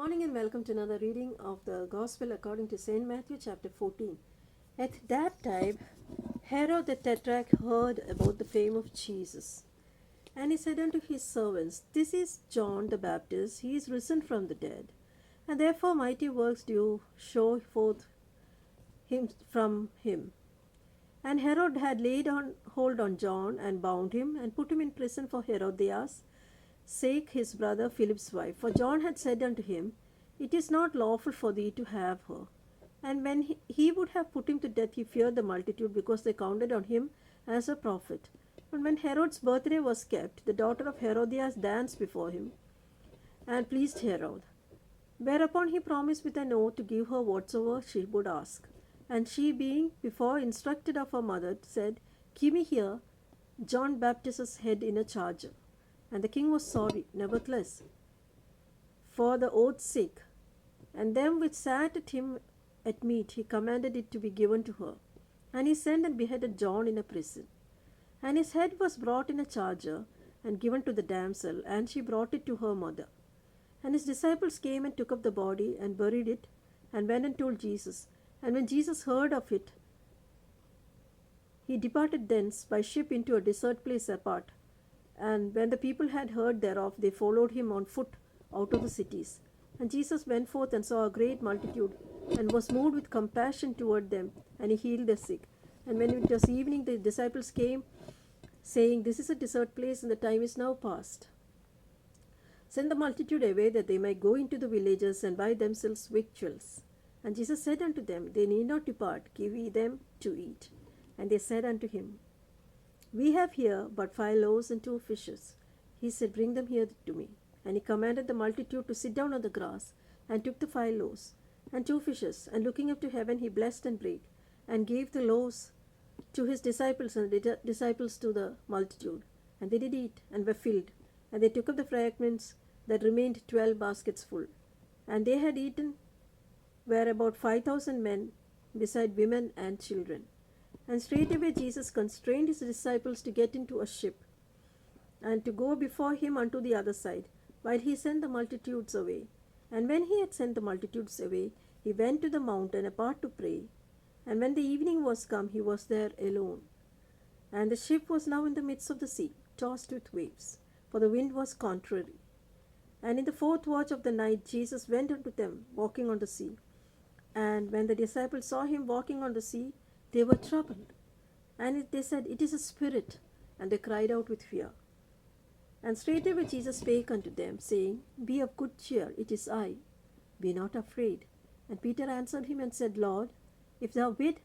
Morning and welcome to another reading of the Gospel according to St. Matthew chapter 14. At that time, Herod the Tetrarch heard about the fame of Jesus. And he said unto his servants, This is John the Baptist, he is risen from the dead. And therefore mighty works do show forth him from him. And Herod had laid on hold on John, and bound him, and put him in prison for Herodias' sake, his brother Philip's wife. For John had said unto him, It is not lawful for thee to have her. And when he would have put him to death, he feared the multitude, because they counted on him as a prophet. And when Herod's birthday was kept, the daughter of Herodias danced before him, and pleased Herod. Whereupon he promised with an oath to give her whatsoever she would ask. And she, being before instructed of her mother, said, Give me here John Baptist's head in a charger. And the king was sorry, nevertheless, for the oath's sake. And them which sat at him at meat, he commanded it to be given to her. And he sent and beheaded John in a prison. And his head was brought in a charger, and given to the damsel, and she brought it to her mother. And his disciples came and took up the body, and buried it, and went and told Jesus. And when Jesus heard of it, he departed thence by ship into a desert place apart. And when the people had heard thereof, they followed him on foot out of the cities. And Jesus went forth and saw a great multitude, and was moved with compassion toward them, and he healed the sick. And when it was evening, the disciples came, saying, This is a desert place, and the time is now past. Send the multitude away, that they might go into the villages and buy themselves victuals. And Jesus said unto them, They need not depart, give ye them to eat. And they said unto him, We have here but 5 loaves and 2 fishes. He said, Bring them here to me. And he commanded the multitude to sit down on the grass, and took the 5 loaves and 2 fishes, and looking up to heaven, he blessed and brake, and gave the loaves to his disciples, and the disciples to the multitude. And they did eat, and were filled. And they took up the fragments that remained, 12 baskets full. And they had eaten were about 5,000 men, beside women and children. And straightway Jesus constrained his disciples to get into a ship, and to go before him unto the other side, while he sent the multitudes away. And when he had sent the multitudes away, he went to the mountain apart to pray. And when the evening was come, he was there alone. And the ship was now in the midst of the sea, tossed with waves, for the wind was contrary. And in the 4th watch of the night, Jesus went unto them, walking on the sea. And when the disciples saw him walking on the sea, they were troubled. And they said, It is a spirit. And they cried out with fear. And straightway Jesus spake unto them, saying, Be of good cheer, it is I. Be not afraid. And Peter answered him and said, Lord, if thou bid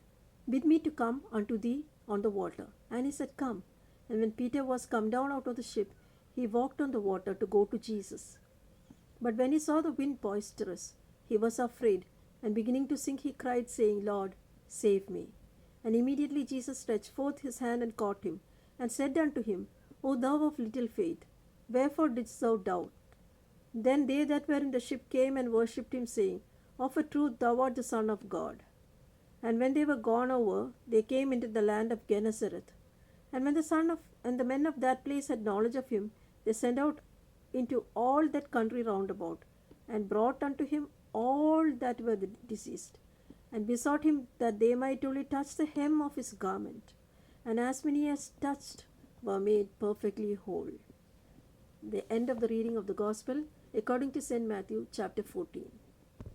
me to come unto thee on the water. And he said, Come. And when Peter was come down out of the ship, he walked on the water to go to Jesus. But when he saw the wind boisterous, he was afraid, and beginning to sink, he cried, saying, Lord, save me. And immediately Jesus stretched forth his hand and caught him, and said unto him, O thou of little faith, wherefore didst thou doubt? Then they that were in the ship came and worshipped him, saying, Of a truth thou art the Son of God. And when they were gone over, they came into the land of Gennesaret. And when the men of that place had knowledge of him, they sent out into all that country round about, and brought unto him all that were diseased, and besought him that they might only touch the hem of his garment. And as many as touched were made perfectly whole. The end of the reading of the Gospel according to St. Matthew chapter 14.